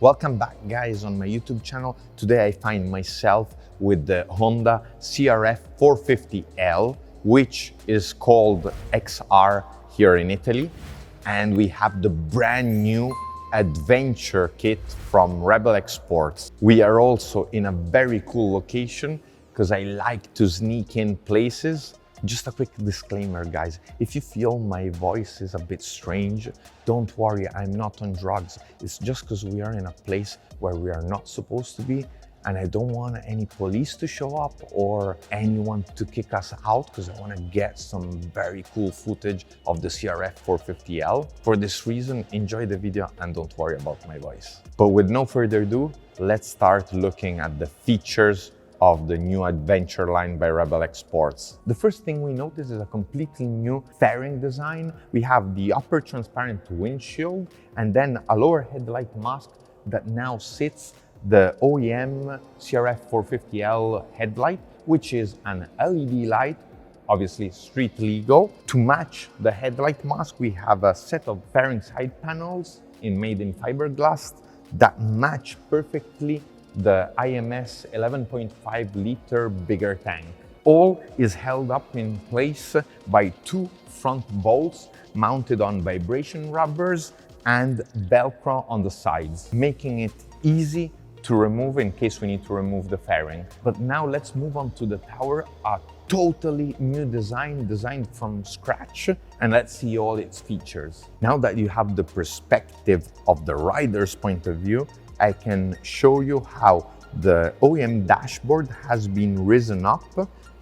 Welcome back guys on my YouTube channel. Today I find myself with the Honda CRF450L, which is called XR here in Italy. And we have the brand new Adventure kit from Rebel Exports. We are also in a very cool location because I like to sneak in places. Just a quick disclaimer, guys. If you feel my voice is a bit strange, don't worry, I'm not on drugs. It's just because we are in a place where we are not supposed to be, and I don't want any police to show up or anyone to kick us out because I want to get some very cool footage of the CRF450L. For this reason, enjoy the video and don't worry about my voice. But with no further ado, let's start looking at the features of the new Adventure line by Rebel Exports. The first thing we notice is a completely new fairing design. We have the upper transparent windshield and then a lower headlight mask that now sits the OEM CRF450L headlight, which is an LED light, obviously street legal. To match the headlight mask, we have a set of fairing side panels made in fiberglass that match perfectly the IMS 11.5 liter bigger tank. All is held up in place by two front bolts mounted on vibration rubbers and Velcro on the sides, making it easy to remove in case we need to remove the fairing. But now let's move on to the tower, a totally new design, designed from scratch, and let's see all its features. Now that you have the perspective of the rider's point of view, I can show you how the OEM dashboard has been risen up.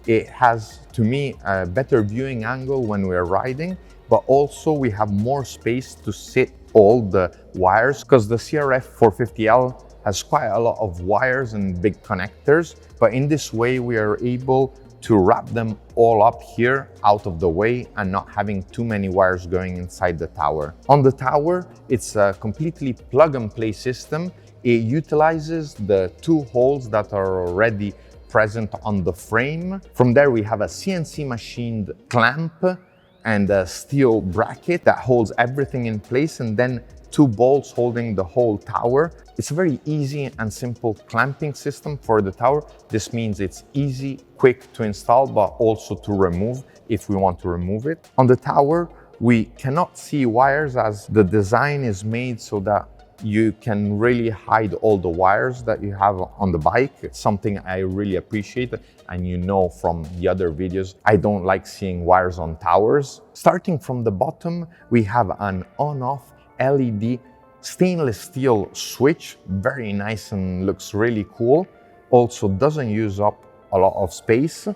It has, to me, a better viewing angle when we're riding, but also we have more space to sit all the wires because the CRF450L has quite a lot of wires and big connectors, but in this way we are able to wrap them all up here out of the way and not having too many wires going inside the tower. On the tower, it's a completely plug-and-play system. It utilizes the two holes that are already present on the frame. From there, we have a CNC machined clamp and a steel bracket that holds everything in place, and then two bolts holding the whole tower. It's a very easy and simple clamping system for the tower. This means it's easy, quick to install, but also to remove if we want to remove it. On the tower, we cannot see wires as the design is made so that you can really hide all the wires that you have on the bike. It's something I really appreciate, and you know from the other videos, I don't like seeing wires on towers. Starting from the bottom, we have an on-off LED stainless steel switch, very nice and looks really cool. Also doesn't use up a lot of space.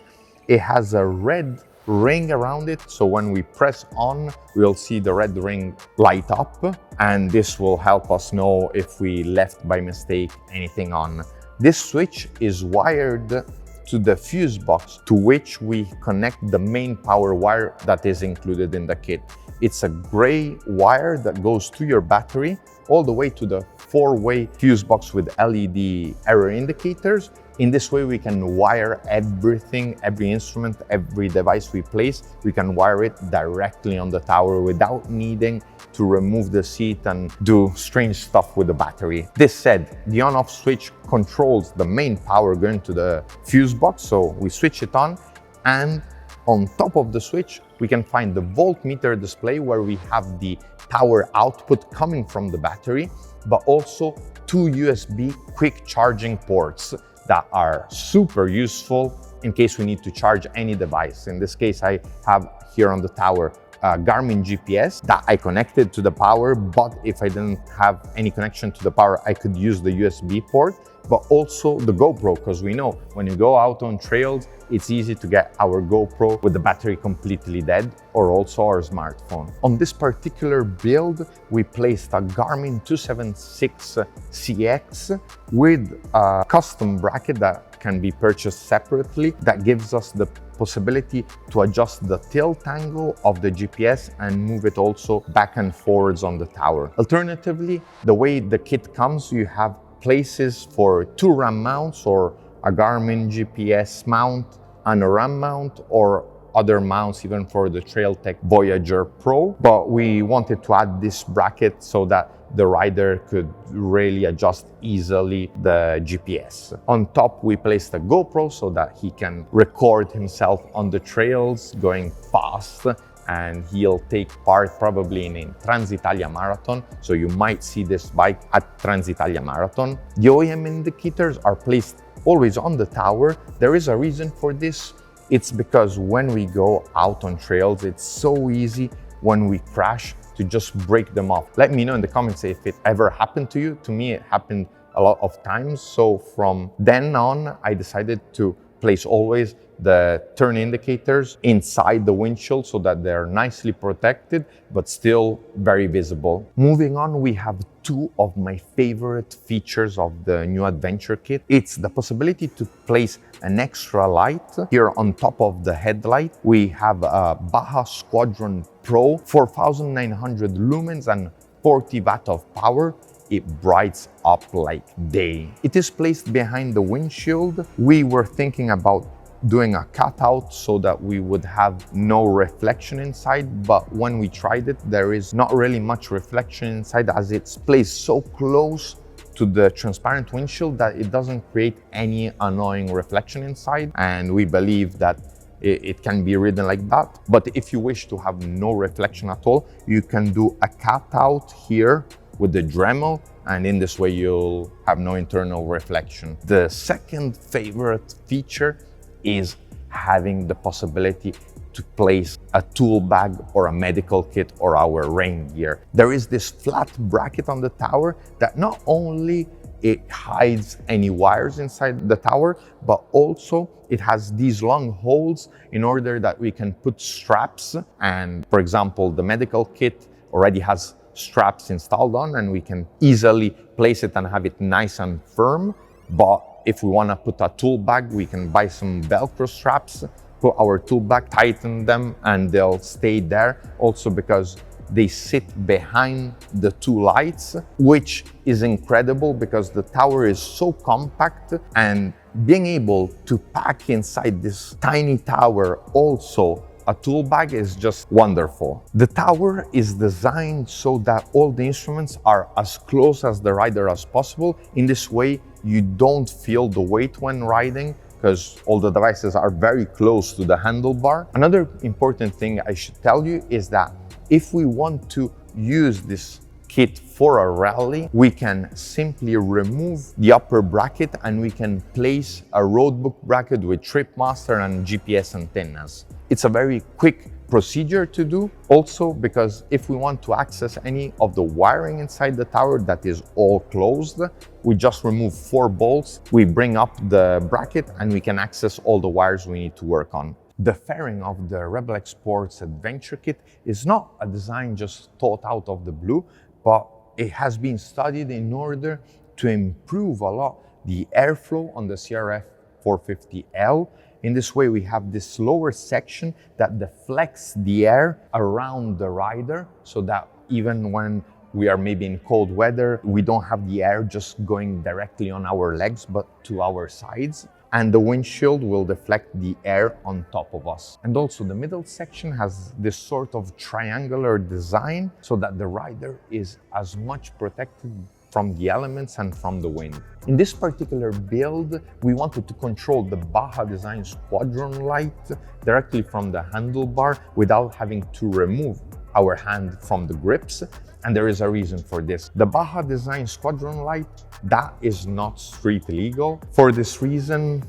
It has a red ring around it, so when we press on, we'll see the red ring light up, and this will help us know if we left by mistake anything on. This switch is wired to the fuse box, to which we connect the main power wire that is included in the kit. It's a gray wire that goes to your battery all the way to the four-way fuse box with LED error indicators. In this way, we can wire everything, every instrument, every device we place, we can wire it directly on the tower without needing to remove the seat and do strange stuff with the battery. This said, the on-off switch controls the main power going to the fuse box, so we switch it on, and on top of the switch, we can find the voltmeter display where we have the power output coming from the battery, but also two USB quick charging ports that are super useful in case we need to charge any device. In this case, I have here on the tower Garmin GPS that I connected to the power, but if I didn't have any connection to the power, I could use the USB port, but also the GoPro, because we know when you go out on trails, it's easy to get our GoPro with the battery completely dead, or also our smartphone. On this particular build, we placed a Garmin 276CX with a custom bracket that can be purchased separately that gives us the possibility to adjust the tilt angle of the GPS and move it also back and forwards on the tower. Alternatively, the way the kit comes, you have places for two RAM mounts or a Garmin GPS mount and a RAM mount, or other mounts even for the Trailtech Voyager Pro. But we wanted to add this bracket so that the rider could really adjust easily the GPS. On top, we placed a GoPro so that he can record himself on the trails going fast, and he'll take part probably in a Transitalia Marathon. So you might see this bike at Transitalia Marathon. The OEM indicators are placed always on the tower. There is a reason for this. It's because when we go out on trails, it's so easy when we crash to just break them off. Let me know in the comments if it ever happened to you. To me, it happened a lot of times. So from then on, I decided to place always the turn indicators inside the windshield so that they're nicely protected, but still very visible. Moving on, we have two of my favorite features of the new Adventure kit. It's the possibility to place an extra light here on top of the headlight. We have a Baja Squadron Pro, 4,900 lumens and 40 watt of power. It brights up like day. It is placed behind the windshield. We were thinking about doing a cutout so that we would have no reflection inside, but when we tried it, there is not really much reflection inside, as it's placed so close to the transparent windshield that it doesn't create any annoying reflection inside, and we believe that it can be ridden like that. But if you wish to have no reflection at all, you can do a cutout here with the Dremel, and in this way you'll have no internal reflection. The second favorite feature is having the possibility to place a tool bag or a medical kit or our rain gear. There is this flat bracket on the tower that not only it hides any wires inside the tower, but also it has these long holes in order that we can put straps. And for example, the medical kit already has straps installed on, and we can easily place it and have it nice and firm. But if we want to put a tool bag, we can buy some Velcro straps, put our tool bag, tighten them, and they'll stay there. Also because they sit behind the two lights, which is incredible because the tower is so compact, and being able to pack inside this tiny tower also a tool bag is just wonderful. The tower is designed so that all the instruments are as close as the rider as possible. In this way, you don't feel the weight when riding because all the devices are very close to the handlebar. Another important thing I should tell you is that if we want to use this kit for a rally, we can simply remove the upper bracket and we can place a roadbook bracket with trip master and GPS antennas. It's a very quick procedure to do, also because if we want to access any of the wiring inside the tower that is all closed, we just remove 4 bolts, we bring up the bracket, and we can access all the wires we need to work on. The fairing of the Rebel X Sports Adventure kit is not a design just thought out of the blue, but it has been studied in order to improve a lot the airflow on the CRF450L. In this way, we have this lower section that deflects the air around the rider so that even when we are maybe in cold weather, we don't have the air just going directly on our legs, but to our sides. And the windshield will deflect the air on top of us. And also the middle section has this sort of triangular design so that the rider is as much protected from the elements and from the wind. In this particular build, we wanted to control the Baja Design Squadron light directly from the handlebar without having to remove our hand from the grips. And there is a reason for this. The Baja Design Squadron light, that is not street legal. For this reason,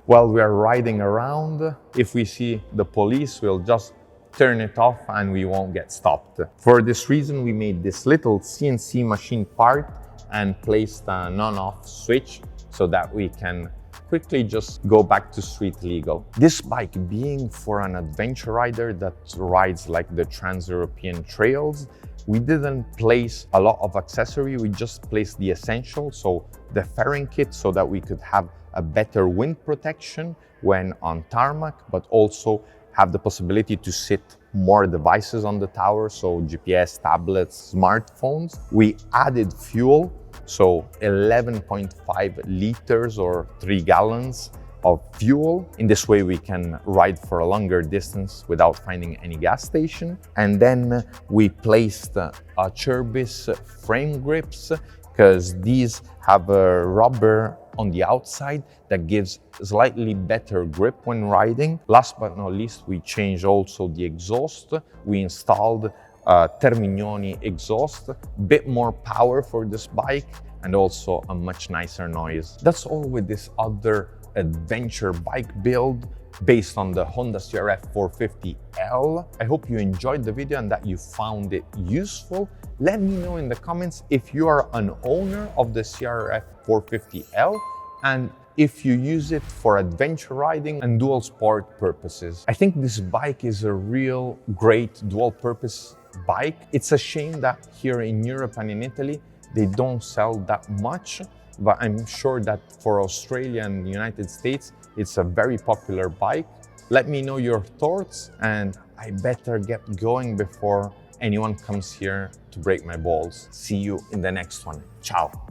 while we are riding around, if we see the police, we'll just turn it off and we won't get stopped. For this reason, we made this little CNC machine part and placed an on-off switch so that we can quickly just go back to street legal. This bike being for an adventure rider that rides like the Trans-European trails, we didn't place a lot of accessory, we just placed the essential, so the fairing kit so that we could have a better wind protection when on tarmac, but also have the possibility to sit more devices on the tower, so GPS, tablets, smartphones. We added fuel, so 11.5 liters or 3 gallons of fuel. In this way, we can ride for a longer distance without finding any gas station. And then we placed Cherbis frame grips, because these have a rubber on the outside that gives slightly better grip when riding. Last but not least, we changed also the exhaust. We installed Termignoni exhaust, bit more power for this bike and also a much nicer noise. That's all with this other adventure bike build based on the Honda CRF450L. I hope you enjoyed the video and that you found it useful. Let me know in the comments if you are an owner of the CRF450L and if you use it for adventure riding and dual sport purposes. I think this bike is a real great dual purpose bike. It's a shame that here in Europe and in Italy, they don't sell that much, but I'm sure that for Australia and the United States, it's a very popular bike. Let me know your thoughts, and I better get going before anyone comes here to break my balls. See you in the next one. Ciao.